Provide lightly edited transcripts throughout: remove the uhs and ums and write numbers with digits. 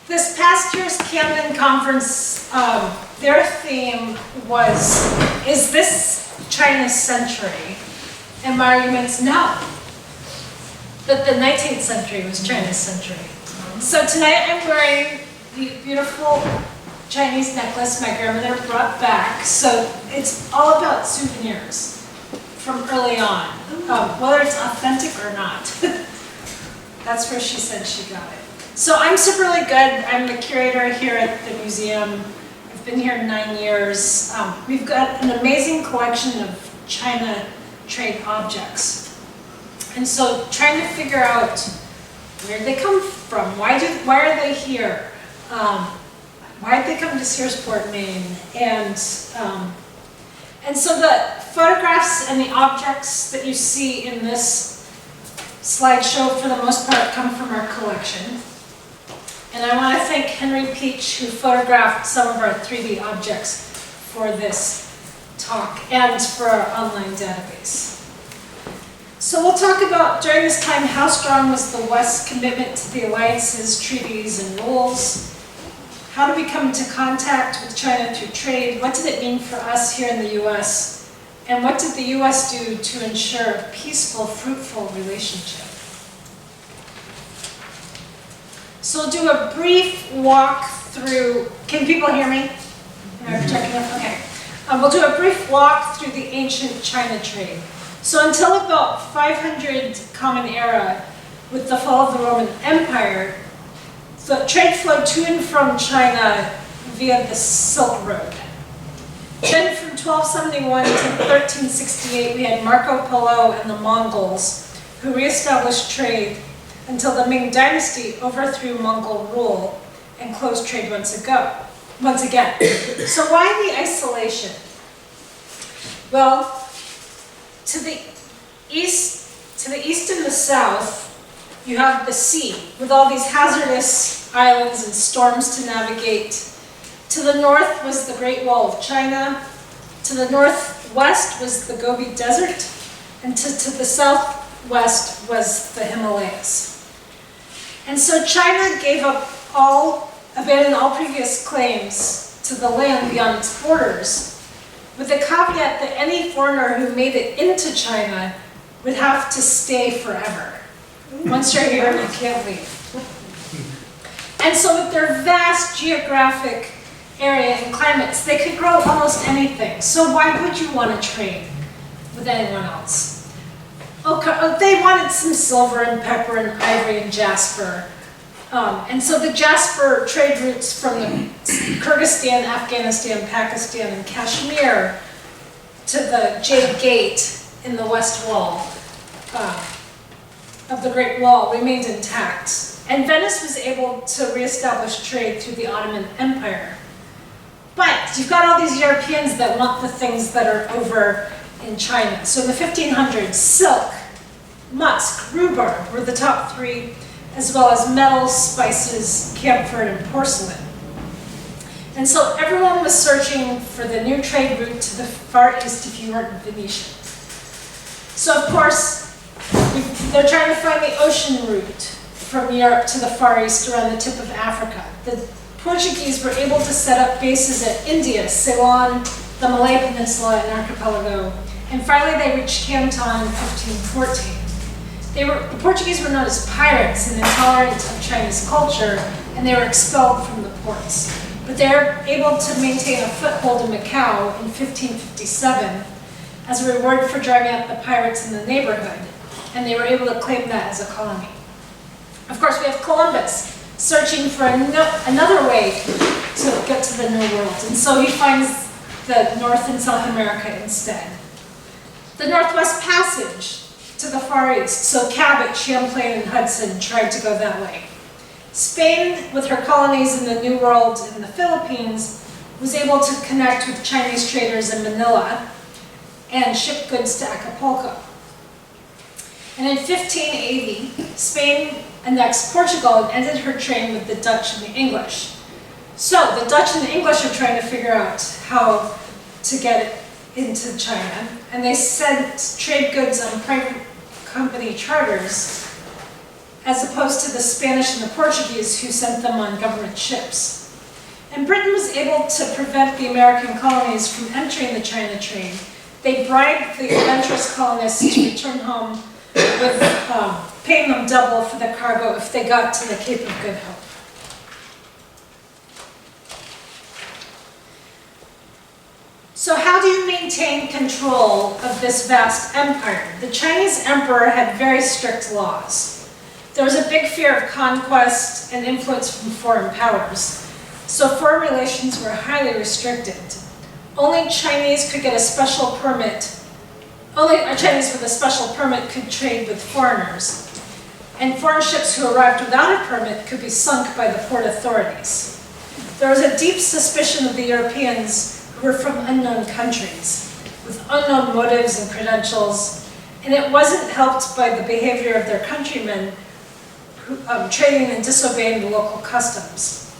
This past year's Camden Conference, their theme was, is this China's century? And my argument's no. That the 19th century was China's century. So tonight I'm wearing the beautiful Chinese necklace my grandmother brought back. So it's all about souvenirs from early on, whether it's authentic or not. That's where she said she got it. So I'm super really good. I'm the curator here at the museum. I've been here 9 years. We've got an amazing collection of China trade objects. And so trying to figure out where they come from, why are they here? Why did they come to Searsport, Maine? And so the photographs and the objects that you see in this slideshow, for the most part, come from our collection. And I want to thank Henry Peach, who photographed some of our 3D objects for this talk and for our online database. So we'll talk about, during this time, how strong was the West's commitment to the alliances, treaties, and rules? How did we come into contact with China through trade? What did it mean for us here in the US? And what did the US do to ensure a peaceful, fruitful relationship? So we'll do a brief walk through, can people hear me? Am I checking up? Okay. We'll do a brief walk through the ancient China trade. So until about 500 Common Era, with the fall of the Roman Empire, the trade flowed to and from China via the Silk Road. Then from 1271 to 1368, we had Marco Polo and the Mongols, who reestablished trade until the Ming Dynasty overthrew Mongol rule and closed trade once again. So why the isolation? Well, to the east and the south, you have the sea with all these hazardous islands and storms to navigate. To the north was the Great Wall of China. To the northwest was the Gobi Desert. And to the southwest was the Himalayas. And so China abandoned all previous claims to the land beyond its borders, with the caveat that any foreigner who made it into China would have to stay forever. Once you're here, you can't leave. And so with their vast geographic area and climates, they could grow almost anything. So why would you want to trade with anyone else? Okay, they wanted some silver and pepper and ivory and jasper. And so the jasper trade routes from the Kyrgyzstan, Afghanistan, Pakistan, and Kashmir to the Jade Gate in the west wall of the Great Wall remained intact. And Venice was able to reestablish trade through the Ottoman Empire. But you've got all these Europeans that want the things that are over in China. So in the 1500s, silk, musk, rhubarb were the top three, as well as metals, spices, camphor, and porcelain. And so everyone was searching for the new trade route to the Far East if you weren't Venetian. So of course, they're trying to find the ocean route from Europe to the Far East around the tip of Africa. The Portuguese were able to set up bases at India, Ceylon, the Malay Peninsula, and Archipelago. And finally they reached Canton in 1514. The Portuguese were known as pirates and intolerant of Chinese culture, and they were expelled from the ports. But they were able to maintain a foothold in Macau in 1557 as a reward for driving out the pirates in the neighborhood, and they were able to claim that as a colony. Of course, we have Columbus searching for another way to get to the New World, and so he finds the North and South America instead. The Northwest Passage to the Far East, so Cabot, Champlain, and Hudson tried to go that way. Spain, with her colonies in the New World in the Philippines, was able to connect with Chinese traders in Manila and ship goods to Acapulco. And in 1580, Spain annexed Portugal and ended her trade with the Dutch and the English. So the Dutch and the English are trying to figure out how to get it into China, and they sent trade goods on private company charters as opposed to the Spanish and the Portuguese who sent them on government ships. And Britain was able to prevent the American colonies from entering the China trade. They bribed the adventurous colonists to return home with paying them double for the cargo if they got to the Cape of Good Hope. So how do you maintain control of this vast empire? The Chinese emperor had very strict laws. There was a big fear of conquest and influence from foreign powers. So foreign relations were highly restricted. Only Chinese could get a special permit. Only a Chinese with a special permit could trade with foreigners. And foreign ships who arrived without a permit could be sunk by the port authorities. There was a deep suspicion of the Europeans who were from unknown countries, with unknown motives and credentials, and it wasn't helped by the behavior of their countrymen who, trading and disobeying the local customs.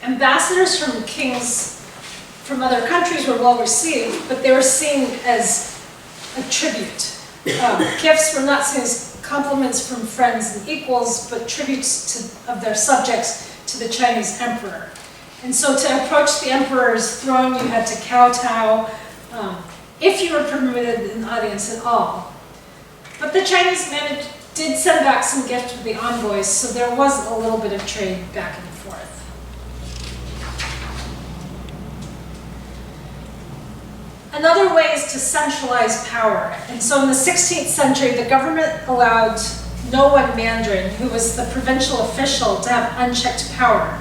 Ambassadors from kings from other countries were well received, but they were seen as a tribute. Gifts were not seen as compliments from friends and equals, but tributes of their subjects to the Chinese emperor. And so to approach the emperor's throne, you had to kowtow, if you were permitted an audience at all. But the Chinese did send back some gifts with the envoys, so there was a little bit of trade back and forth. Another way is to centralize power. And so in the 16th century, the government allowed no one Mandarin, who was the provincial official, to have unchecked power.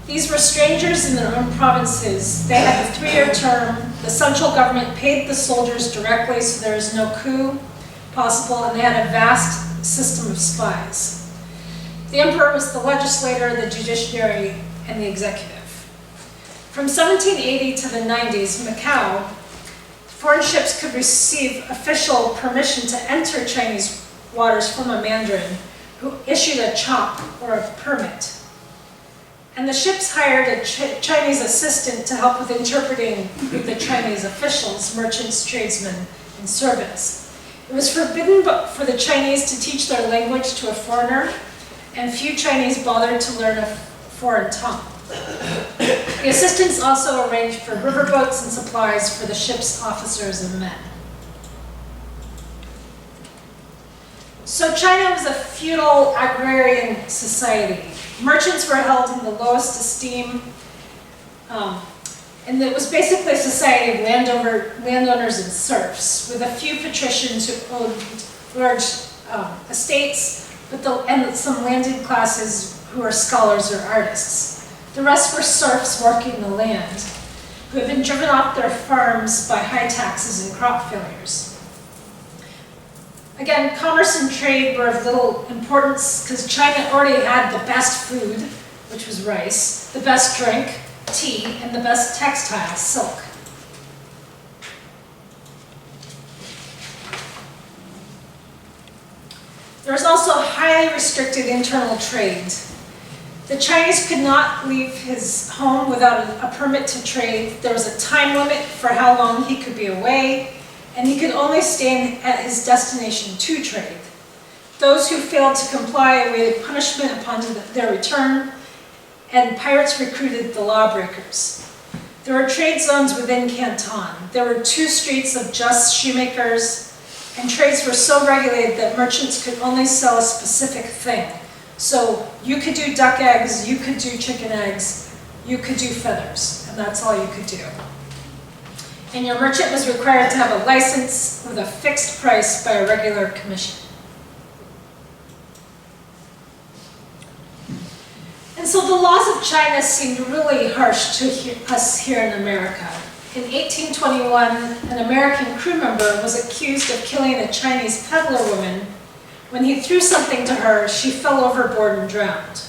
These were strangers in their own provinces. They had a 3-year term. The central government paid the soldiers directly, so there was no coup possible, and they had a vast system of spies. The emperor was the legislator, the judiciary, and the executive. From 1780 to the 90s, Macau, foreign ships could receive official permission to enter Chinese waters from a Mandarin who issued a chop or a permit. And the ships hired a Chinese assistant to help with interpreting with the Chinese officials, merchants, tradesmen, and servants. It was forbidden for the Chinese to teach their language to a foreigner, and few Chinese bothered to learn a foreign tongue. The assistants also arranged for riverboats and supplies for the ship's officers and men. So China was a feudal agrarian society. Merchants were held in the lowest esteem, and it was basically a society of landowners and serfs, with a few patricians who owned large estates, and some landed classes who were scholars or artists. The rest were serfs working the land, who had been driven off their farms by high taxes and crop failures. Again, commerce and trade were of little importance because China already had the best food, which was rice, the best drink, tea, and the best textiles, silk. There was also highly restricted internal trade. The Chinese could not leave his home without a permit to trade. There was a time limit for how long he could be away, and he could only stay at his destination to trade. Those who failed to comply awaited punishment upon their return, and pirates recruited the lawbreakers. There were trade zones within Canton. There were 2 streets of just shoemakers, and trades were so regulated that merchants could only sell a specific thing. So you could do duck eggs, you could do chicken eggs, you could do feathers, and that's all you could do. And your merchant was required to have a license with a fixed price by a regular commission. And so the laws of China seemed really harsh to us here in America. In 1821, an American crew member was accused of killing a Chinese peddler woman. When he threw something to her, she fell overboard and drowned.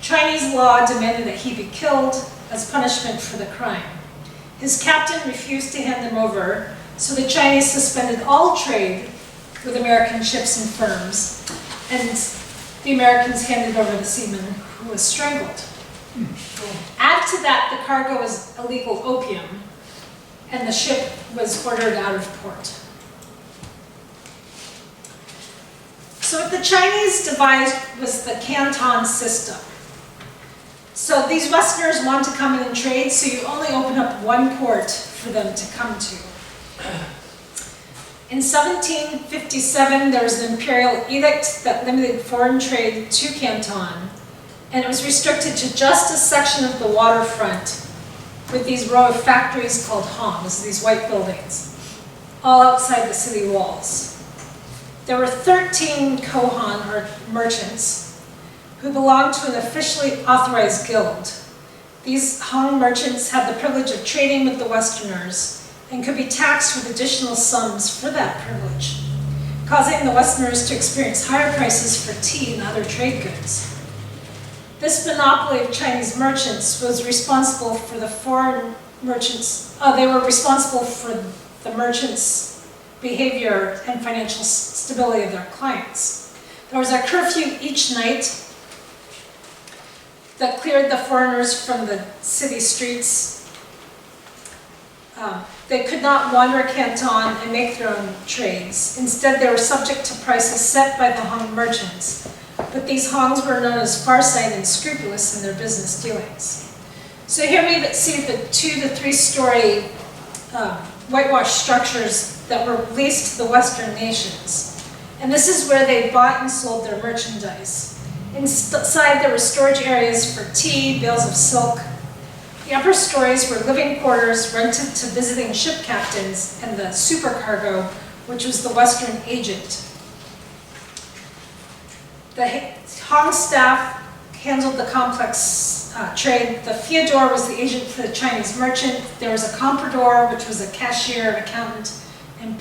Chinese law demanded that he be killed as punishment for the crime. His captain refused to hand him over, so the Chinese suspended all trade with American ships and firms, and the Americans handed over the seaman who was strangled. Add to that, the cargo was illegal opium, and the ship was ordered out of port. So what the Chinese devised was the Canton system. So these Westerners want to come in and trade, so you only open up one port for them to come to. In 1757, there was an imperial edict that limited foreign trade to Canton, and it was restricted to just a section of the waterfront with these row of factories called hongs, these white buildings, all outside the city walls. There were 13 kohan, or merchants, who belonged to an officially authorized guild. These Hong merchants had the privilege of trading with the Westerners and could be taxed with additional sums for that privilege, causing the Westerners to experience higher prices for tea and other trade goods. This monopoly of Chinese merchants was responsible for the foreign merchants, they were responsible for the merchants' behavior and financial stability of their clients. There was a curfew each night that cleared the foreigners from the city streets. They could not wander Canton and make their own trades. Instead, they were subject to prices set by the Hong merchants. But these Hongs were known as farsighted and scrupulous in their business dealings. So here we see the 2 to 3 story whitewashed structures that were leased to the Western nations. And this is where they bought and sold their merchandise. Inside there were storage areas for tea, bales of silk. The upper stories were living quarters rented to visiting ship captains and the supercargo, which was the Western agent. The Hong staff handled the complex trade. The Fyodor was the agent for the Chinese merchant. There was a comprador, which was a cashier, accountant, and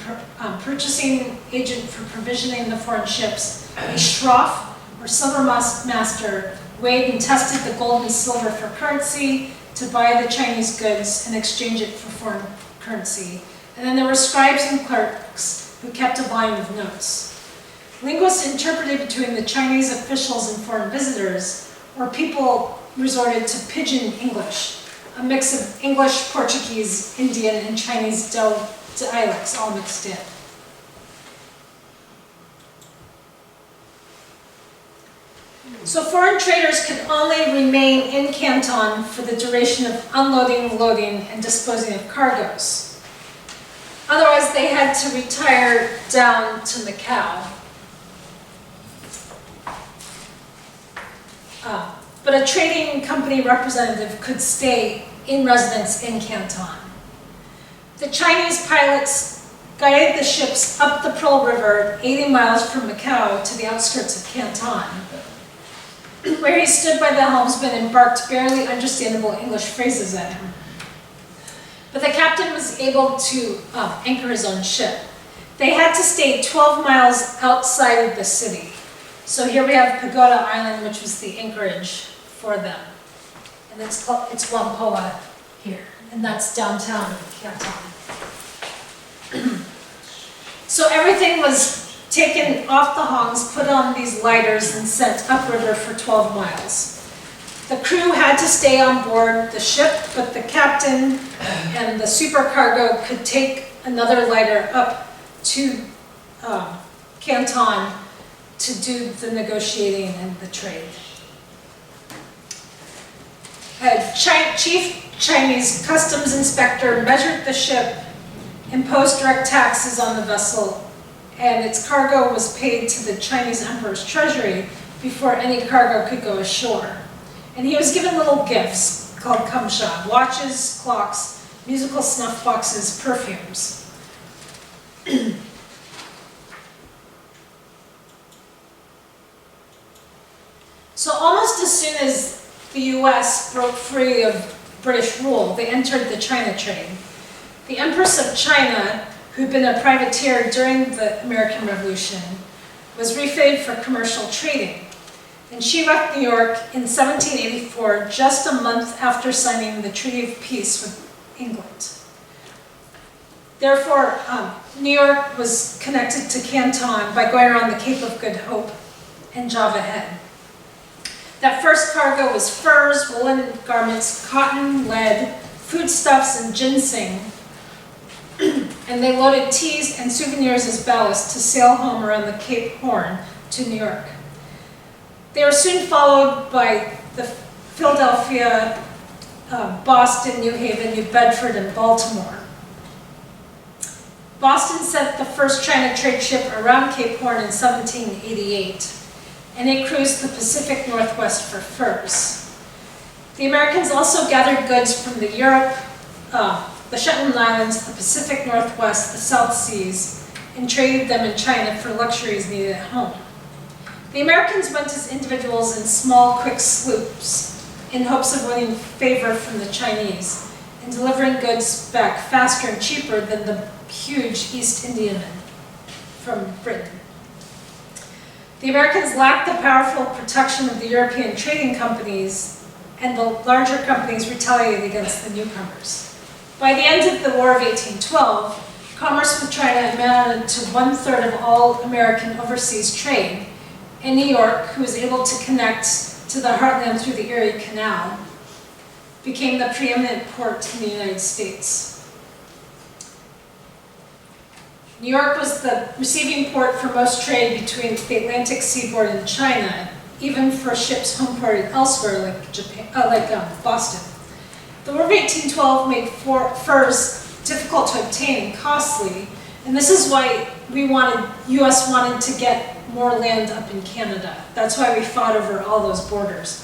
purchasing agent for provisioning the foreign ships. A shroff, or silver master, weighed and tested the gold and silver for currency to buy the Chinese goods and exchange it for foreign currency. And then there were scribes and clerks who kept a line of notes. Linguists interpreted between the Chinese officials and foreign visitors, or people resorted to pidgin English, a mix of English, Portuguese, Indian, and Chinese dialects all mixed in. So foreign traders could only remain in Canton for the duration of unloading, loading, and disposing of cargoes. Otherwise, they had to retire down to Macau. But a trading company representative could stay in residence in Canton. The Chinese pilots guided the ships up the Pearl River, 80 miles from Macau to the outskirts of Canton, where he stood by the helmsman and barked barely understandable English phrases at him. But the captain was able to anchor his own ship. They had to stay 12 miles outside of the city. So here we have Pagoda Island, which was the anchorage for them. And it's Whampoa here, and that's downtown Canton. So everything was taken off the hongs, put on these lighters, and sent upriver for 12 miles. The crew had to stay on board the ship, but the captain and the supercargo could take another lighter up to Canton to do the negotiating and the trade. A chief Chinese customs inspector measured the ship, imposed direct taxes on the vessel, and its cargo was paid to the Chinese emperor's treasury before any cargo could go ashore. And he was given little gifts called kamsha, watches, clocks, musical snuff boxes, perfumes. So almost as soon as the US broke free of British rule, they entered the China trade. The Empress of China, who'd been a privateer during the American Revolution, was refitted for commercial trading. And she left New York in 1784, just a month after signing the Treaty of Peace with England. Therefore, New York was connected to Canton by going around the Cape of Good Hope and Java Head. That first cargo was furs, woolen garments, cotton, lead, foodstuffs, and ginseng. And they loaded teas and souvenirs as ballast to sail home around the Cape Horn to New York. They were soon followed by the Philadelphia, Boston, New Haven, New Bedford, and Baltimore. Boston sent the first China trade ship around Cape Horn in 1788, and it cruised the Pacific Northwest for furs. The Americans also gathered goods from the Europe, the Shetland Islands, the Pacific Northwest, the South Seas, and traded them in China for luxuries needed at home. The Americans went as individuals in small, quick sloops in hopes of winning favor from the Chinese and delivering goods back faster and cheaper than the huge East Indiamen from Britain. The Americans lacked the powerful protection of the European trading companies, and the larger companies retaliated against the newcomers. By the end of the War of 1812, commerce with China amounted to 1/3 of all American overseas trade, and New York, who was able to connect to the heartland through the Erie Canal, became the preeminent port in the United States. New York was the receiving port for most trade between the Atlantic seaboard and China, even for ships homeported elsewhere like Boston. The War of 1812 made furs difficult to obtain and costly, and this is why U.S. wanted to get more land up in Canada. That's why we fought over all those borders.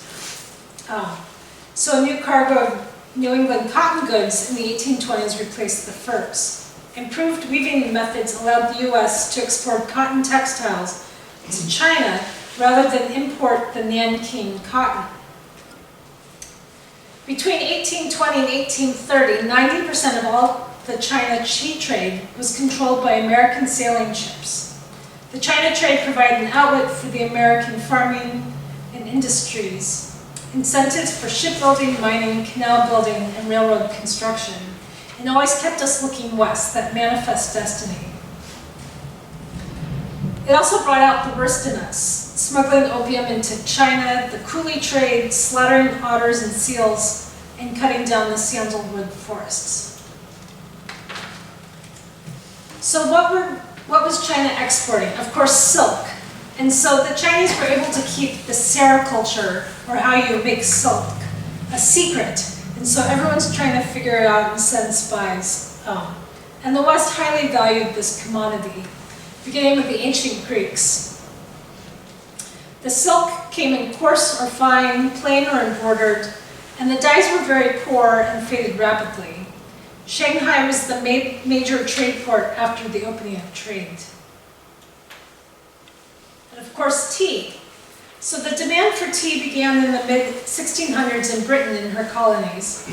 So a new cargo of New England cotton goods in the 1820s replaced the furs. Improved weaving methods allowed the U.S. to export cotton textiles to China rather than import the Nanking cotton. Between 1820 and 1830, 90% of all the China tea trade was controlled by American sailing ships. The China trade provided an outlet for the American farming and industries, incentives for shipbuilding, mining, canal building, and railroad construction, and always kept us looking west, that manifest destiny. It also brought out the worst in us, smuggling opium into China, the coolie trade, slaughtering otters and seals, and cutting down the sandalwood forests. So what was China exporting? Of course, silk. And so the Chinese were able to keep the sericulture, or how you make silk, a secret. And so everyone's trying to figure it out and send spies. And the West highly valued this commodity, beginning with the ancient Greeks. The silk came in coarse or fine, plain or embroidered, and the dyes were very poor and faded rapidly. Shanghai was the major trade port after the opening of trade. And of course, tea. So the demand for tea began in the mid-1600s in Britain and her colonies,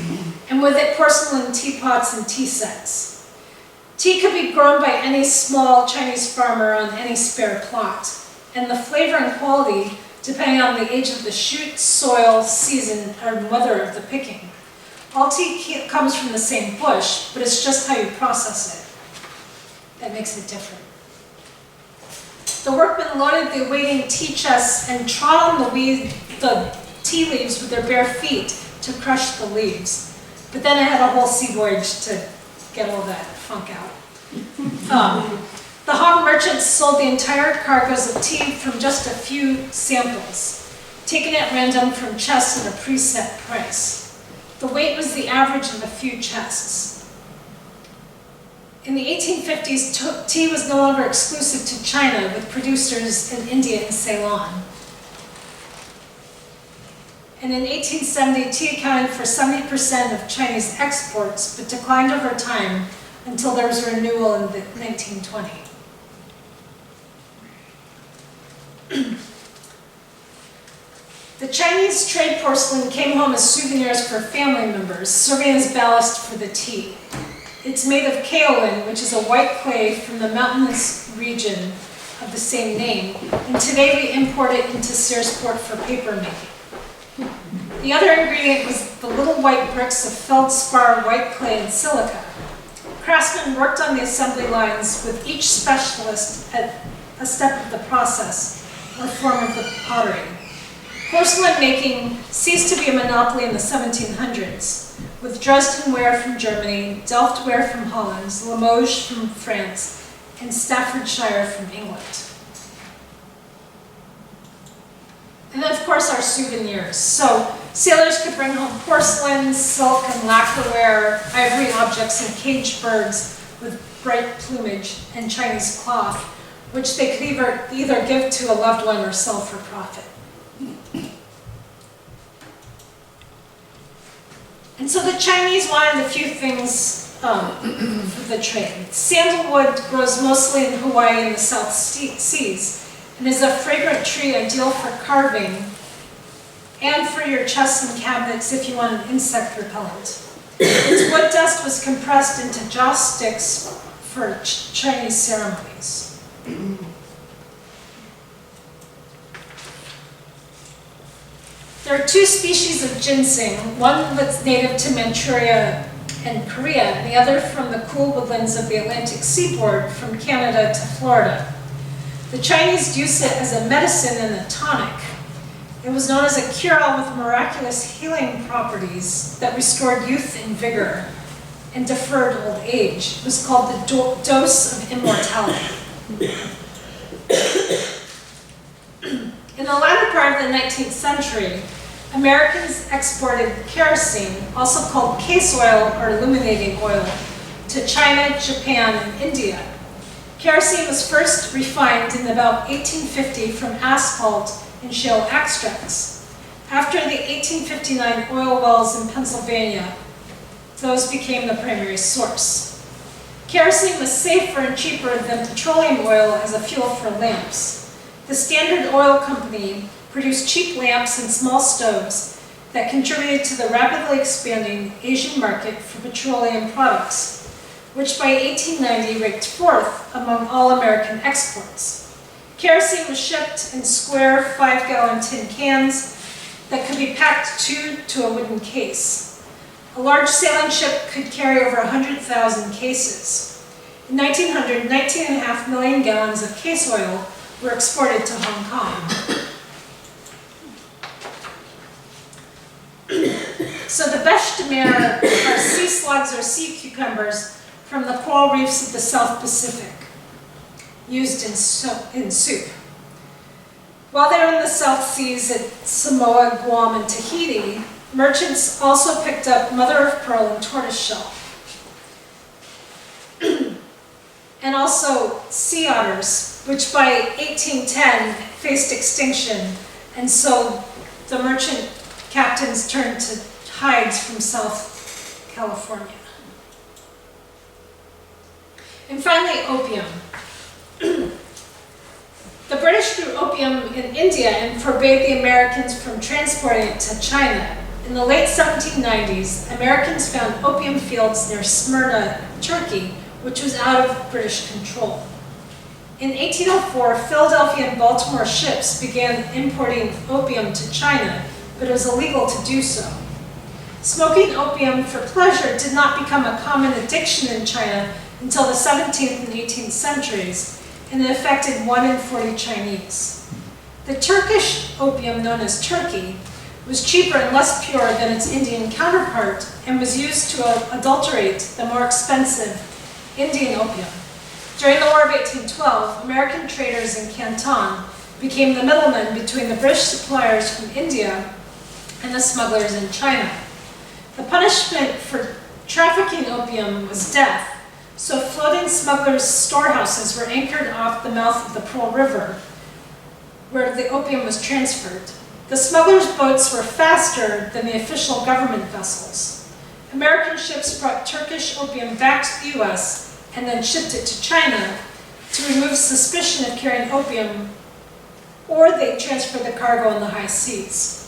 and with it porcelain teapots and tea sets. Tea could be grown by any small Chinese farmer on any spare plot, and the flavor and quality depending on the age of the shoot, soil, season, and weather of the picking. All tea comes from the same bush, but it's just how you process it that makes it different. The workmen loaded the awaiting tea chests and trod on the tea leaves with their bare feet to crush the leaves. But then I had a whole sea voyage to get all that funk out. The hog merchants sold the entire cargoes of tea from just a few samples, taken at random from chests at a preset price. The weight was the average of a few chests. In the 1850s, tea was no longer exclusive to China, with producers in India and Ceylon. And in 1870, tea accounted for 70% of Chinese exports, but declined over time until there was a renewal in 1920. The Chinese trade porcelain came home as souvenirs for family members, serving as ballast for the tea. It's made of kaolin, which is a white clay from the mountainous region of the same name, and today we import it into Searsport for paper making. The other ingredient was the little white bricks of feldspar, white clay, and silica. Craftsmen worked on the assembly lines with each specialist at a step of the process or form of the pottery. Porcelain making ceased to be a monopoly in the 1700s, with Dresden ware from Germany, Delft ware from Holland, Limoges from France, and Staffordshire from England. And then, of course, our souvenirs. So sailors could bring home porcelain, silk, and lacquerware, ivory objects, and caged birds with bright plumage and Chinese cloth, which they could either give to a loved one or sell for profit. And so the Chinese wanted a few things for the trade. Sandalwood grows mostly in Hawaii and the South Seas, and is a fragrant tree ideal for carving and for your chests and cabinets if you want an insect repellent. Its wood dust was compressed into joss sticks for Chinese ceremonies. There are two species of ginseng, one that's native to Manchuria and Korea, and the other from the cool woodlands of the Atlantic seaboard from Canada to Florida. The Chinese used it as a medicine and a tonic. It was known as a cure-all with miraculous healing properties that restored youth and vigor and deferred old age. It was called the dose of immortality. In the latter part of the 19th century, Americans exported kerosene, also called case oil or illuminating oil, to China, Japan, and India. Kerosene was first refined in about 1850 from asphalt and shale extracts. After the 1859 oil wells in Pennsylvania, those became the primary source. Kerosene was safer and cheaper than petroleum oil as a fuel for lamps. The Standard Oil Company produced cheap lamps and small stoves that contributed to the rapidly expanding Asian market for petroleum products, which by 1890 ranked fourth among all American exports. Kerosene was shipped in square 5-gallon tin cans that could be packed to a wooden case. A large sailing ship could carry over 100,000 cases. In 1900, 19.5 million gallons of case oil were exported to Hong Kong. So the bêche de mer are sea slugs or sea cucumbers from the coral reefs of the South Pacific, used in soup. While they were in the South Seas at Samoa, Guam, and Tahiti, merchants also picked up mother of pearl and tortoiseshell. And also sea otters, which by 1810 faced extinction, and so the merchant captains turned to hides from South California. And finally, opium. The British grew opium in India and forbade the Americans from transporting it to China. In the late 1790s, Americans found opium fields near Smyrna, Turkey, which was out of British control. In 1804, Philadelphia and Baltimore ships began importing opium to China, but it was illegal to do so. Smoking opium for pleasure did not become a common addiction in China until the 17th and 18th centuries, and it affected 1 in 40 Chinese. The Turkish opium, known as Turkey, was cheaper and less pure than its Indian counterpart and was used to adulterate the more expensive Indian opium. During the War of 1812, American traders in Canton became the middlemen between the British suppliers from India and the smugglers in China. The punishment for trafficking opium was death, so floating smugglers' storehouses were anchored off the mouth of the Pearl River, where the opium was transferred. The smugglers' boats were faster than the official government vessels. American ships brought Turkish opium back to the US and then shipped it to China to remove suspicion of carrying opium, or they transferred the cargo in the high seas.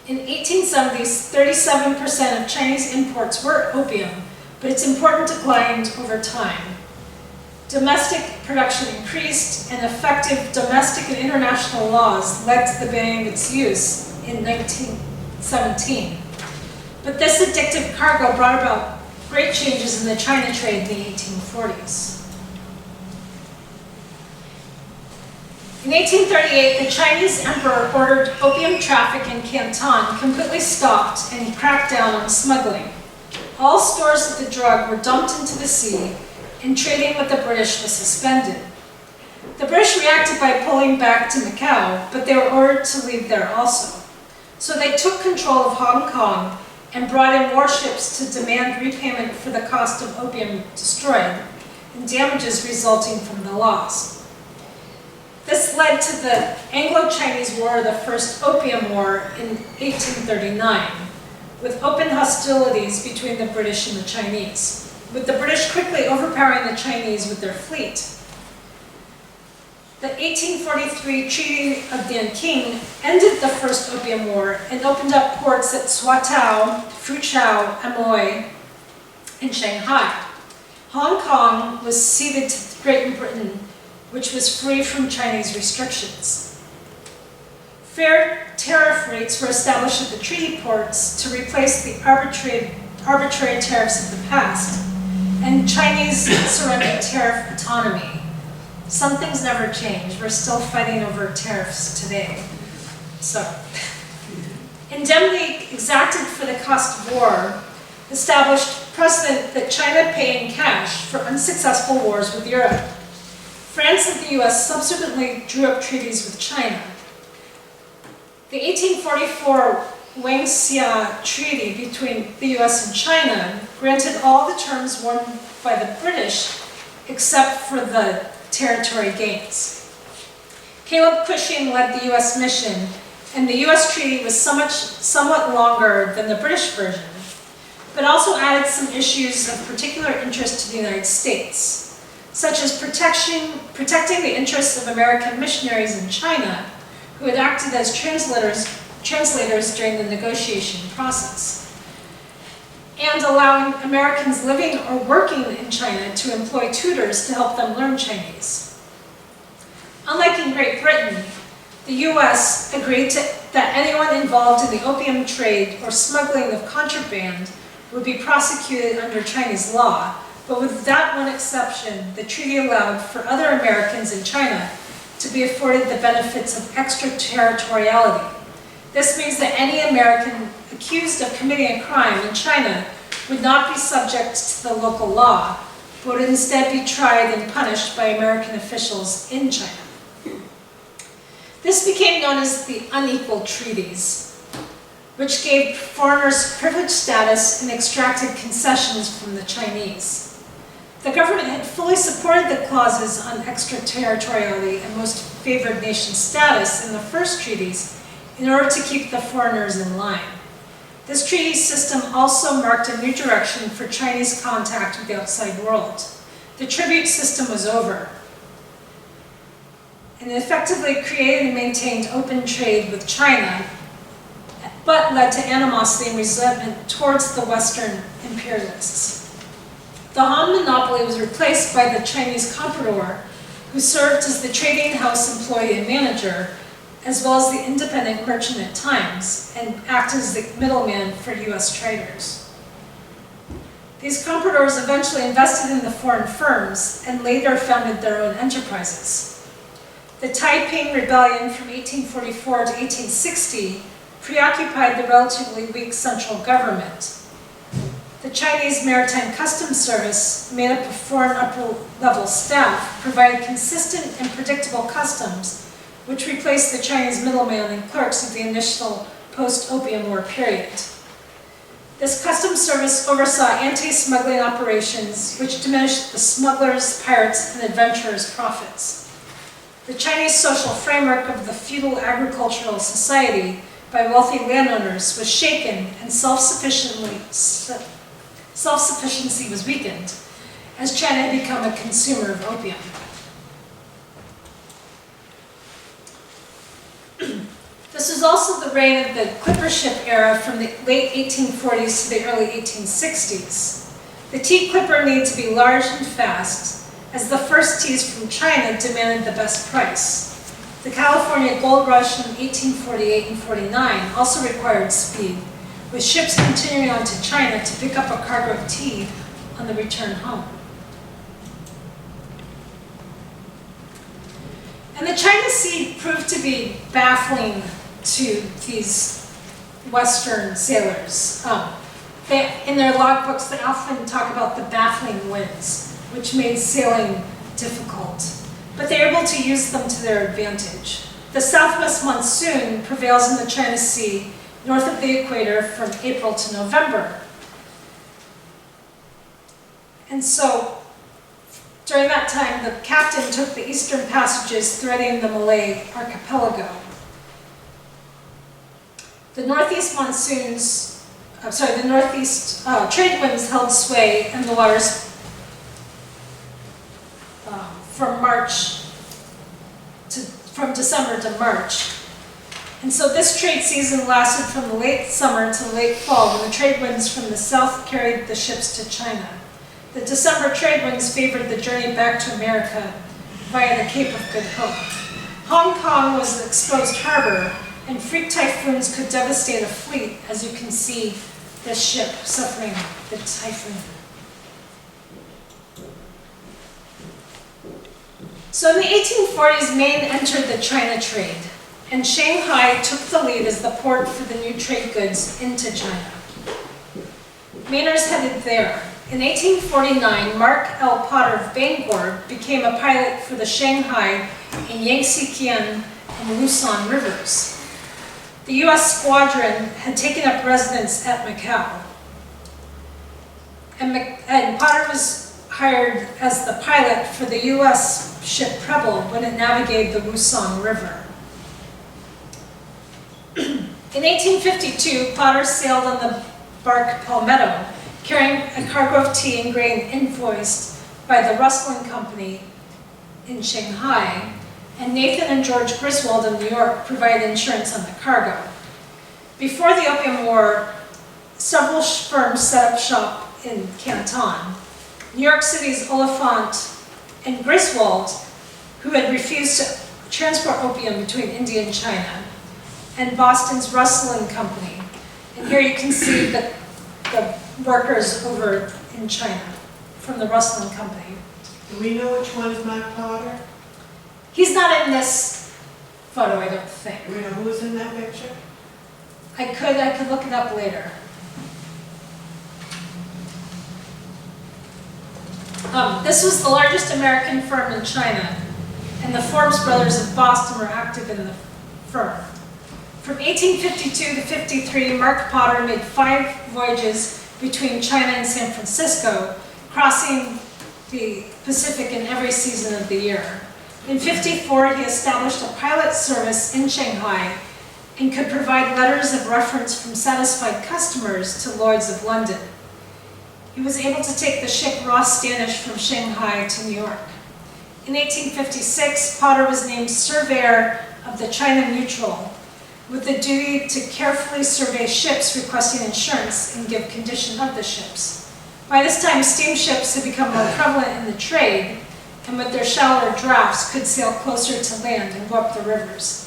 In 1870s, 37% of Chinese imports were opium, but its importance declined over time. Domestic production increased, and effective domestic and international laws led to the banning of its use in 1917. But this addictive cargo brought about great changes in the China trade in the 1840s. In 1838, the Chinese emperor ordered opium traffic in Canton completely stopped, and he cracked down on smuggling. All stores of the drug were dumped into the sea, and trading with the British was suspended. The British reacted by pulling back to Macau, but they were ordered to leave there also. So they took control of Hong Kong and brought in warships to demand repayment for the cost of opium destroyed and damages resulting from the loss. This led to the Anglo-Chinese War, the First Opium War in 1839, with open hostilities between the British and the Chinese, with the British quickly overpowering the Chinese with their fleet. The 1843 Treaty of Nanking ended the First Opium War and opened up ports at Swatow, Foochow, Amoy, and Shanghai. Hong Kong was ceded to Great Britain, which was free from Chinese restrictions. Fair tariff rates were established at the treaty ports to replace the arbitrary tariffs of the past, and Chinese surrendered tariff autonomy. Some things never change. We're still fighting over tariffs today. So, indemnity exacted for the cost of war established precedent that China pay in cash for unsuccessful wars with Europe. France and the US subsequently drew up treaties with China. The 1844 Wayne Sia Treaty between the US and China granted all the terms won by the British except for the territory gains. Caleb Cushing led the US mission, and the US treaty was somewhat longer than the British version, but also added some issues of particular interest to the United States, such as protecting the interests of American missionaries in China, who had acted as translators during the negotiation process, and allowing Americans living or working in China to employ tutors to help them learn Chinese. Unlike in Great Britain, the US agreed that anyone involved in the opium trade or smuggling of contraband would be prosecuted under Chinese law, but with that one exception, the treaty allowed for other Americans in China to be afforded the benefits of extraterritoriality. This means that any American accused of committing a crime in China would not be subject to the local law, but would instead be tried and punished by American officials in China. This became known as the Unequal Treaties, which gave foreigners privileged status and extracted concessions from the Chinese. The government had fully supported the clauses on extraterritoriality and most favored nation status in the first treaties in order to keep the foreigners in line. This treaty system also marked a new direction for Chinese contact with the outside world. The tribute system was over, and it effectively created and maintained open trade with China, but led to animosity and resentment towards the Western imperialists. The Han monopoly was replaced by the Chinese comprador, who served as the trading house employee and manager, as well as the independent merchant at times, and acted as the middleman for US traders. These compradors eventually invested in the foreign firms and later founded their own enterprises. The Taiping Rebellion from 1844 to 1860 preoccupied the relatively weak central government. The Chinese Maritime Customs Service, made up of foreign upper-level staff, provided consistent and predictable customs, which replaced the Chinese middleman and clerks of the initial post-Opium War period. This customs service oversaw anti-smuggling operations, which diminished the smugglers', pirates, and adventurers' profits. The Chinese social framework of the feudal agricultural society by wealthy landowners was shaken, and self-sufficiency was weakened, as China had become a consumer of opium. This was also the reign of the clipper ship era from the late 1840s to the early 1860s. The tea clipper needed to be large and fast, as the first teas from China demanded the best price. The California gold rush in 1848 and 49 also required speed, with ships continuing on to China to pick up a cargo of tea on the return home. And the China Sea proved to be baffling to these Western sailors. In their logbooks, they often talk about the baffling winds, which made sailing difficult. but they're able to use them to their advantage. The southwest monsoon prevails in the China Sea north of the equator from April to November. And so, during that time, the captain took the eastern passages threading the Malay archipelago. The northeast trade winds held sway in the waters from December to March. And so this trade season lasted from the late summer to late fall, when the trade winds from the south carried the ships to China. The December trade winds favored the journey back to America via the Cape of Good Hope. Hong Kong was an exposed harbor, and freak typhoons could devastate a fleet, as you can see this ship suffering the typhoon. So in the 1840s, Maine entered the China trade, and Shanghai took the lead as the port for the new trade goods into China. Mainers headed there. In 1849, Mark L. Potter of Bangor became a pilot for the Shanghai and Yangtze-Kiang and Lusan rivers. The U.S. squadron had taken up residence at Macau, and Potter was hired as the pilot for the U.S. ship Preble when it navigated the Wusong River. In 1852, Potter sailed on the bark Palmetto, carrying a cargo of tea and grain invoiced by the Rustling Company in Shanghai, and Nathan and George Griswold in New York provided insurance on the cargo. Before the Opium War, several firms set up shop in Canton. New York City's Oliphant and Griswold, who had refused to transport opium between India and China, and Boston's Rustling Company. And here you can see the workers over in China from the Rustling Company. Do we know which one is Mark Potter? He's not in this photo, I don't think. Do we know who was in that picture? I could look it up later. This was the largest American firm in China, and the Forbes brothers of Boston were active in the firm. From 1852 to 53, Mark Potter made 5 voyages between China and San Francisco, crossing the Pacific in every season of the year. In 54, he established a pilot service in Shanghai and could provide letters of reference from satisfied customers to Lloyd's of London. He was able to take the ship Ross Standish from Shanghai to New York. In 1856, Potter was named surveyor of the China Mutual, with the duty to carefully survey ships requesting insurance and give condition of the ships. By this time, steamships had become more prevalent in the trade, and with their shallower drafts could sail closer to land and go up the rivers.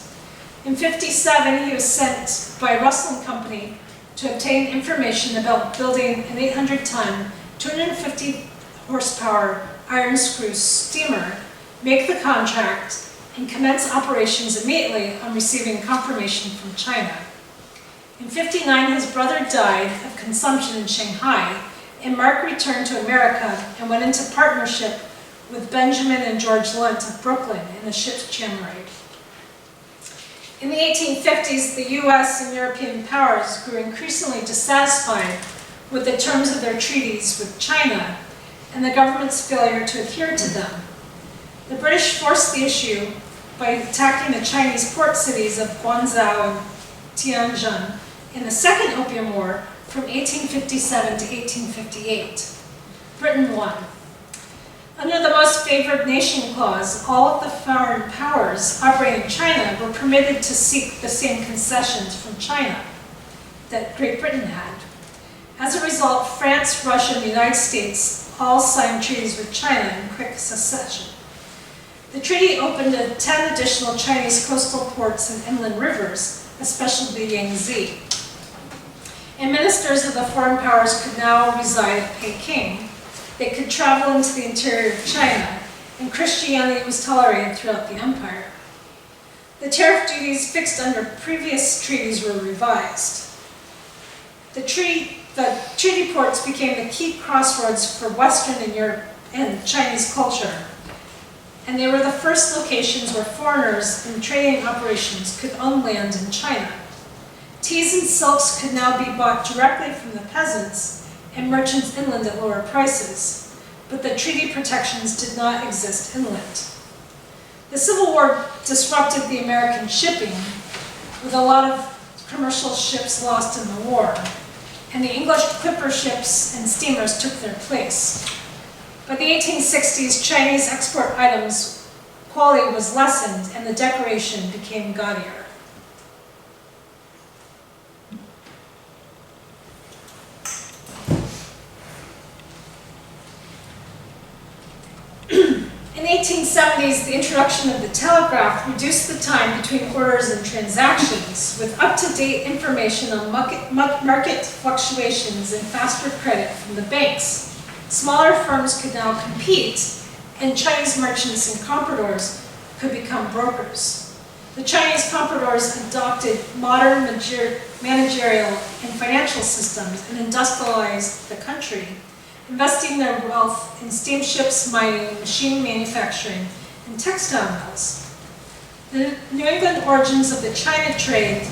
In 57, he was sent by Rustling Company to obtain information about building an 800-ton, 250-horsepower iron screw steamer, make the contract, and commence operations immediately on receiving confirmation from China. In 59, his brother died of consumption in Shanghai, and Mark returned to America and went into partnership with Benjamin and George Lunt of Brooklyn in the ship's Chamaride. In the 1850s, the US and European powers grew increasingly dissatisfied with the terms of their treaties with China and the government's failure to adhere to them. The British forced the issue by attacking the Chinese port cities of Guangzhou and Tianjin in the Second Opium War from 1857 to 1858. Britain won. Under the Most Favored Nation Clause, all of the foreign powers operating in China were permitted to seek the same concessions from China that Great Britain had. As a result, France, Russia, and the United States all signed treaties with China in quick succession. The treaty opened 10 additional Chinese coastal ports and inland rivers, especially the Yangtze. And ministers of the foreign powers could now reside at Peking. They could travel into the interior of China, and Christianity was tolerated throughout the empire. The tariff duties fixed under previous treaties were revised. The treaty ports became the key crossroads for Western and Chinese culture, and they were the first locations where foreigners in trading operations could own land in China. Teas and silks could now be bought directly from the peasants and merchants inland at lower prices, but the treaty protections did not exist inland. The Civil War disrupted the American shipping, with a lot of commercial ships lost in the war, and the English clipper ships and steamers took their place. By the 1860s, Chinese export items quality was lessened and the decoration became gaudier. In the 1870s, the introduction of the telegraph reduced the time between orders and transactions, with up-to-date information on market fluctuations and faster credit from the banks. Smaller firms could now compete, and Chinese merchants and compradors could become brokers. The Chinese compradors adopted modern managerial and financial systems and industrialized the country, investing their wealth in steamships, mining, machine manufacturing, and textile mills. The New England origins of the China trade,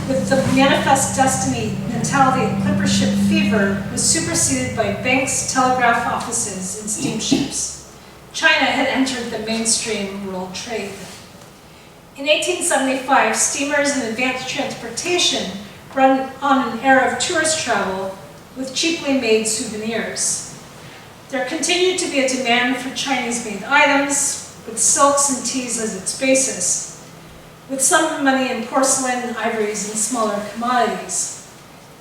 with the manifest destiny mentality of clipper ship fever, was superseded by banks, telegraph offices, and steamships. China had entered the mainstream world trade. In 1875, steamers and advanced transportation run on an era of tourist travel with cheaply made souvenirs. There continued to be a demand for Chinese-made items, with silks and teas as its basis, with some money in porcelain, ivories, and smaller commodities.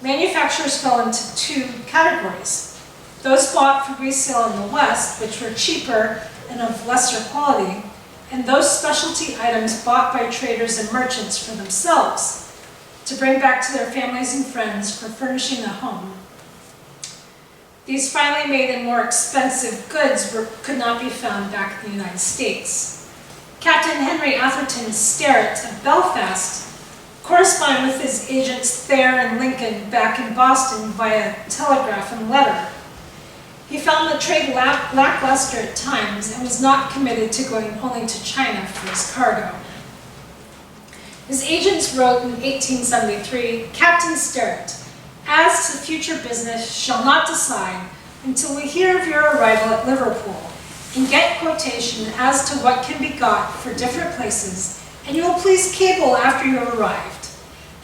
Manufacturers fell into two categories: those bought for resale in the West, which were cheaper and of lesser quality, and those specialty items bought by traders and merchants for themselves, to bring back to their families and friends for furnishing a home. These finely made and more expensive goods could not be found back in the United States. Captain Henry Atherton Sterrett of Belfast corresponded with his agents Thayer and Lincoln back in Boston via telegraph and letter. He found the trade lackluster at times and was not committed to going only to China for his cargo. His agents wrote in 1873, "Captain Sterrett, as to future business, shall not decide until we hear of your arrival at Liverpool, and get quotation as to what can be got for different places, and you will please cable after you have arrived,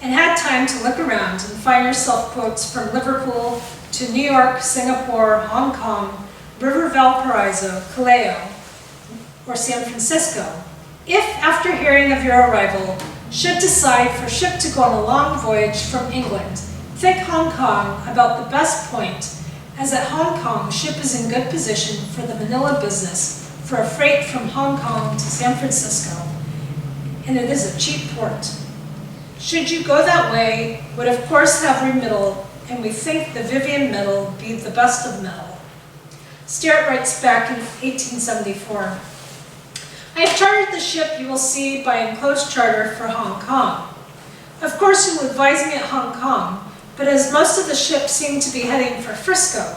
and had time to look around and find yourself quotes from Liverpool to New York, Singapore, Hong Kong, River Valparaiso, Callao, or San Francisco. If, after hearing of your arrival, should decide for ship to go on a long voyage from England, think Hong Kong about the best point, as at Hong Kong, ship is in good position for the Manila business for a freight from Hong Kong to San Francisco, and it is a cheap port. Should you go that way, would of course have remittal, and we think the Vivian metal be the best of metal." Sterrett writes back in 1874, "I have chartered the ship you will see by enclosed charter for Hong Kong. Of course you will advise me at Hong Kong, but as most of the ships seem to be heading for Frisco,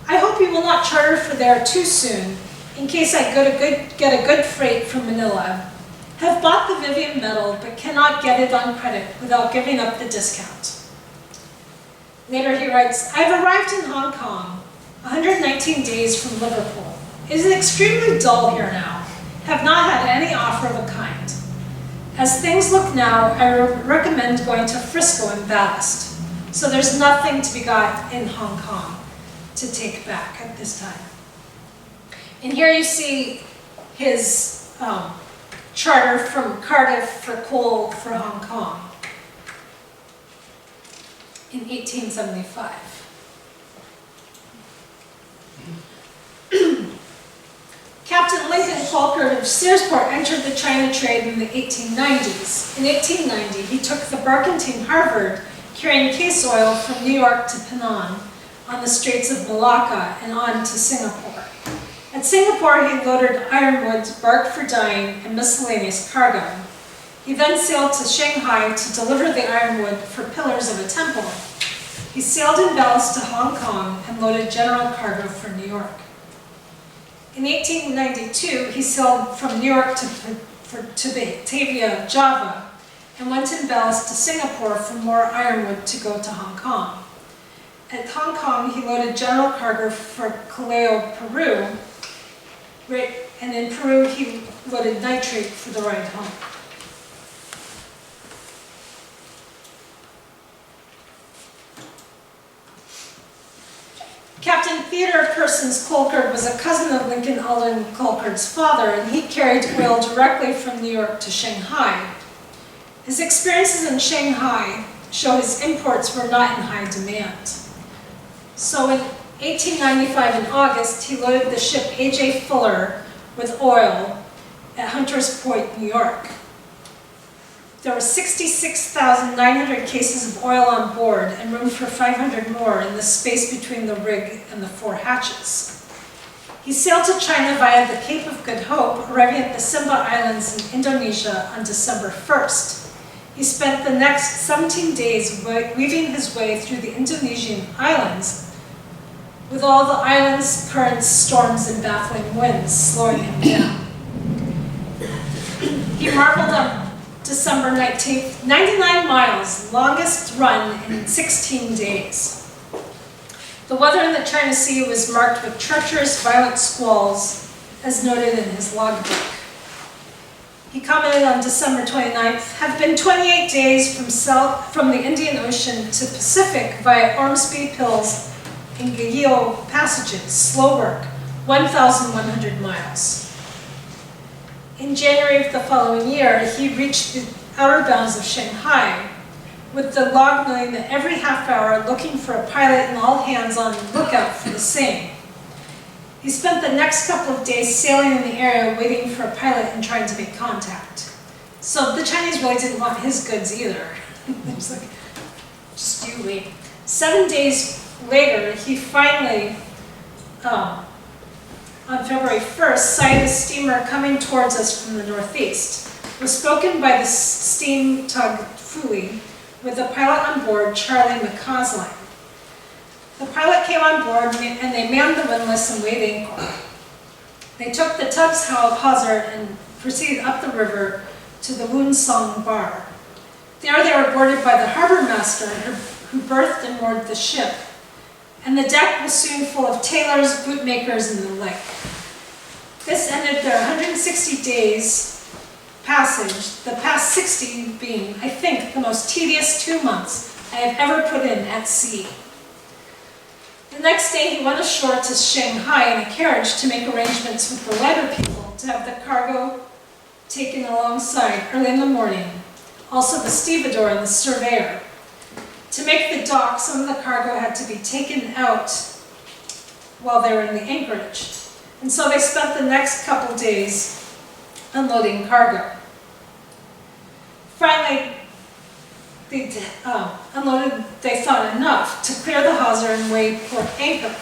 I hope you will not charter for there too soon, in case I get a good freight from Manila. Have bought the Vivian metal, but cannot get it on credit without giving up the discount." Later he writes, "I have arrived in Hong Kong, 119 days from Liverpool. It is extremely dull here now. Have not had any offer of a kind. As things look now, I recommend going to Frisco and ballast. So there's nothing to be got in Hong Kong to take back at this time." And here you see his charter from Cardiff for coal for Hong Kong in 1875. Captain Lincoln Falkert of Searsport entered the China trade in the 1890s. In 1890, he took the barkentine Harvard, carrying case oil from New York to Penang on the Straits of Malacca and on to Singapore. At Singapore, he loaded ironwood, bark for dyeing, and miscellaneous cargo. He then sailed to Shanghai to deliver the ironwood for pillars of a temple. He sailed in ballast to Hong Kong and loaded general cargo for New York. In 1892, he sailed from New York to Batavia, Java, and went in ballast to Singapore for more ironwood to go to Hong Kong. At Hong Kong, he loaded general cargo for Callao, Peru, and in Peru, he loaded nitrate for the ride home. Captain Theodore Persons Colcord was a cousin of Lincoln Alden Colcord's father, and he carried oil directly from New York to Shanghai. His experiences in Shanghai show his imports were not in high demand. So in 1895, in August, he loaded the ship A.J. Fuller with oil at Hunters Point, New York. There were 66,900 cases of oil on board and room for 500 more in the space between the rig and the 4 hatches. He sailed to China via the Cape of Good Hope, arriving at the Sumba Islands in Indonesia on December 1st. He spent the next 17 days weaving his way through the Indonesian islands, with all the islands, currents, storms, and baffling winds slowing him down. He marveled on December 19th, 99 miles, longest run in 16 days. The weather in the China Sea was marked with treacherous, violent squalls, as noted in his logbook. He commented on December 29th, have been 28 days from the Indian Ocean to Pacific via Ormsby Pills and Guyot passages, slow work, 1,100 miles. In January of the following year, he reached the outer bounds of Shanghai, with the log knowing that every half hour looking for a pilot and all hands on lookout for the same. He spent the next couple of days sailing in the area waiting for a pilot and trying to make contact. So the Chinese really didn't want his goods either. It was like, just you wait. 7 days later, he finally, on February 1st, sighted a steamer coming towards us from the northeast. It was spoken by the steam tug Fooey, with the pilot on board, Charlie McCausline. The pilot came on board and they manned the windlass and weighed anchor. They took the tug's hawser and proceeded up the river to the Woonsong Bar. There they were boarded by the harbor master who berthed and moored the ship, and the deck was soon full of tailors, bootmakers, and the like. This ended their 160 days passage, the past 60 being, I think, the most tedious 2 months I have ever put in at sea. The next day he went ashore to Shanghai in a carriage to make arrangements with the lighter people to have the cargo taken alongside early in the morning, also the stevedore and the surveyor. To make the dock, some of the cargo had to be taken out while they were in the anchorage. And so they spent the next couple days unloading cargo. Finally, they unloaded, they thought, enough to clear the hawser and weigh port anchor.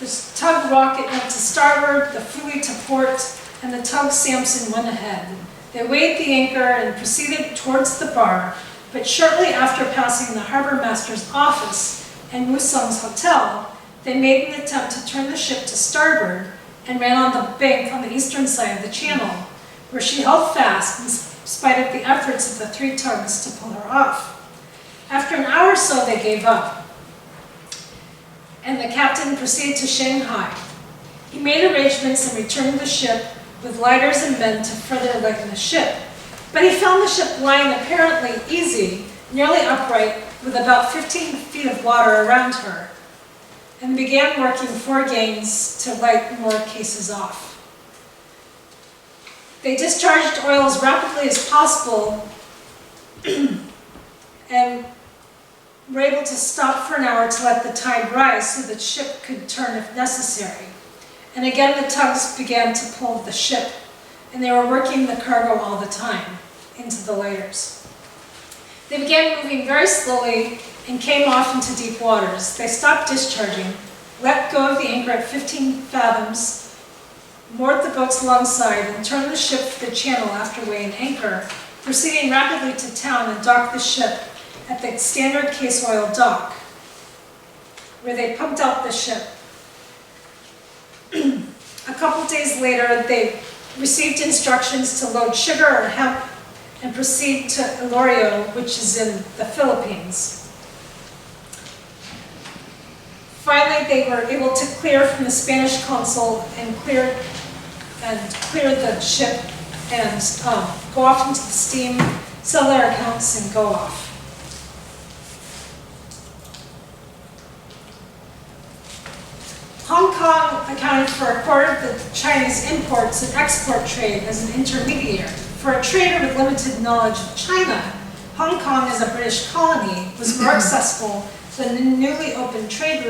The tug Rocket went to starboard, the Fooey to port, and the tug Samson went ahead. They weighed the anchor and proceeded towards the bar, but shortly after passing the harbor master's office and Woosung's hotel, they made an attempt to turn the ship to starboard and ran on the bank on the eastern side of the channel, where she held fast in spite of the efforts of the 3 tugs to pull her off. After an hour or so, they gave up, and the captain proceeded to Shanghai. He made arrangements and returned the ship with lighters and men to further lighten the ship. But he found the ship lying apparently easy, nearly upright, with about 15 feet of water around her, and began working 4 gangs to light more cases off. They discharged oil as rapidly as possible and were able to stop for an hour to let the tide rise so the ship could turn if necessary. And again the tugs began to pull the ship, and they were working the cargo all the time into the lighters. They began moving very slowly and came off into deep waters. They stopped discharging, let go of the anchor at 15 fathoms, moored the boats alongside, and turned the ship for the channel after weighing anchor, proceeding rapidly to town and docked the ship at the standard case oil dock, where they pumped out the ship. A couple days later, they received instructions to load sugar or hemp and proceed to Iloilo, which is in the Philippines. Finally, they were able to clear from the Spanish consul and clear the ship and go off into the steam, sell their accounts, and go off. Hong Kong accounted for a quarter of the Chinese imports and export trade as an intermediary. For a trader with limited knowledge of China, Hong Kong as a British colony was more accessible than the newly opened trade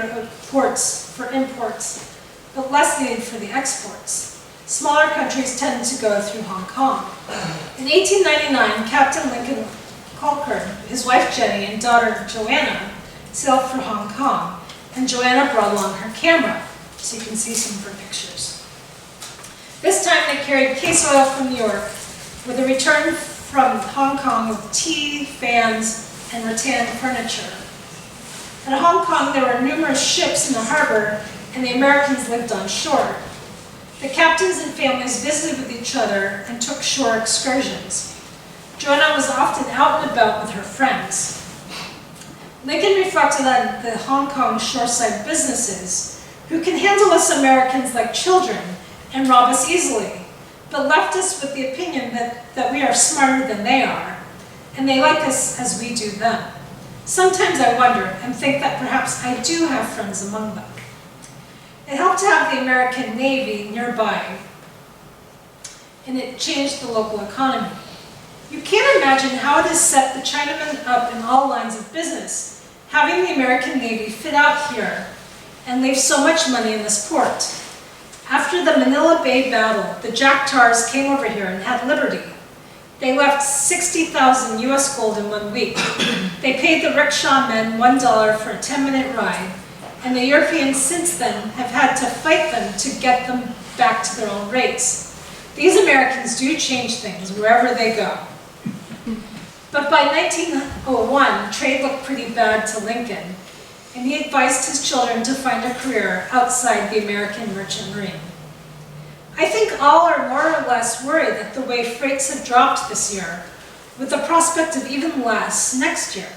ports for imports, but less needed for the exports. Smaller countries tended to go through Hong Kong. In 1899, Captain Lincoln Colquhoun, his wife Jenny, and daughter Joanna sailed for Hong Kong, and Joanna brought along her camera, so you can see some of her pictures. This time they carried case oil from New York, with a return from Hong Kong with tea, fans, and rattan furniture. In Hong Kong, there were numerous ships in the harbor, and the Americans lived on shore. The captains and families visited with each other and took shore excursions. Joanna was often out and about with her friends. Lincoln reflected on the Hong Kong shoreside businesses, who can handle us Americans like children and rob us easily, but left us with the opinion that we are smarter than they are, and they like us as we do them. Sometimes I wonder and think that perhaps I do have friends among them. It helped to have the American Navy nearby, and it changed the local economy. You can't imagine how it has set the Chinamen up in all lines of business, having the American Navy fit out here and leave so much money in this port. After the Manila Bay battle, the Jack Tars came over here and had liberty. They left 60,000 US gold in 1 week. They paid the rickshaw men $1 for a 10-minute ride, and the Europeans since then have had to fight them to get them back to their own rates. These Americans do change things wherever they go. But by 1901, trade looked pretty bad to Lincoln, and he advised his children to find a career outside the American merchant marine. I think all are more or less worried at the way freights have dropped this year, with the prospect of even less next year.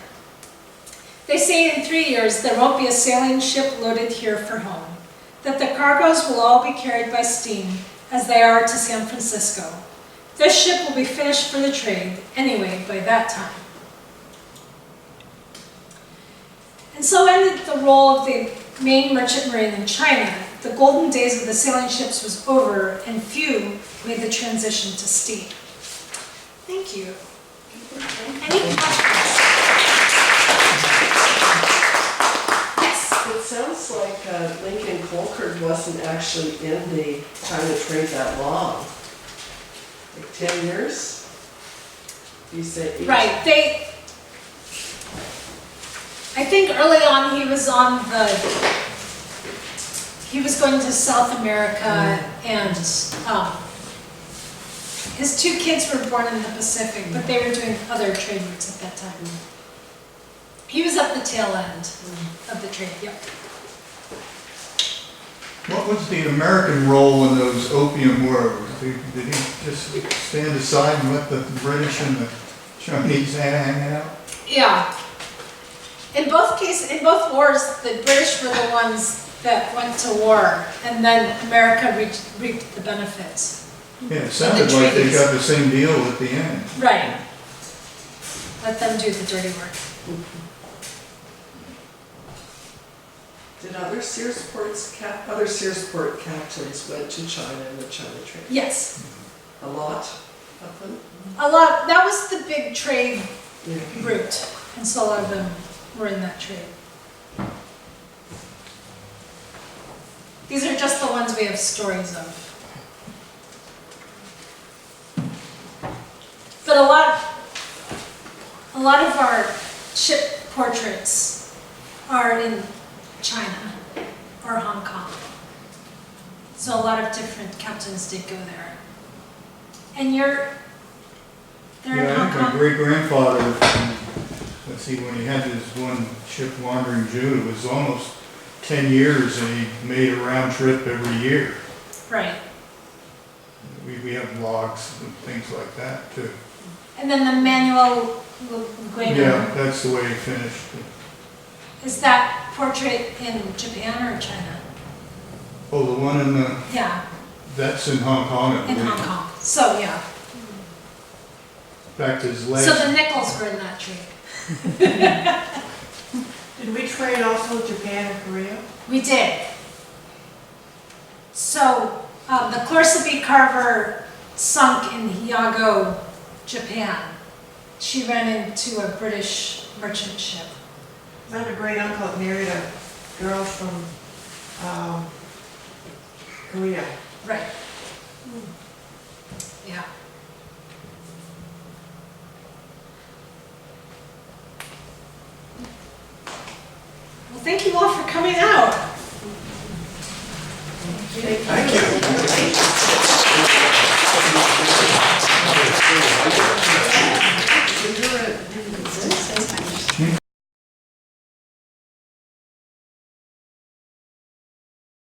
They say in 3 years there won't be a sailing ship loaded here for home, that the cargoes will all be carried by steam as they are to San Francisco. This ship will be finished for the trade anyway by that time. And so ended the role of the Maine merchant marine in China. The golden days of the sailing ships was over, and few made the transition to steam. Thank you. Any questions? Yes? It sounds like Lincoln Colquhoun wasn't actually in the China trade that long. Like 10 years? You say 8? Right. I think early on he was going to South America, and his 2 kids were born in the Pacific, but they were doing other trade routes at that time. He was at the tail end of the trade, yep. What was the American role in those opium wars? Did he just stand aside and let the British and the Chinese hang out? Yeah. In both wars, the British were the ones that went to war, and then America reaped the benefits. Yeah, it sounded like they got the same deal at the end. Right. Let them do the dirty work. Did other Searsport captains went to China in the China trade? Yes. A lot of them? A lot. That was the big trade Yeah. route, and so a lot of them were in that trade. These are just the ones we have stories of. But a lot of our ship portraits are in China or Hong Kong. So a lot of different captains did go there. And they're in Yeah, I Hong think my Kong. great-grandfather, let's see, when he had his one ship Wandering Jude, it was almost 10 years, and he made a round trip every year. Right. We have logs and things like that too. And then the Manuel Gueno, Yeah, that's the way he finished. is that portrait in Japan or China? Oh, the one in the, Yeah, that's in Hong Kong, I in believe. Hong Kong. So, yeah. In fact, his legs. So the nickels were in that tree. Did we trade also Japan and Korea? We did. So, the Chlorosephy carver sunk in Hyogo, Japan. She ran into a British merchant ship. My great uncle married a girl from Korea. Right. Yeah. Well, thank you all for coming out. Thank you.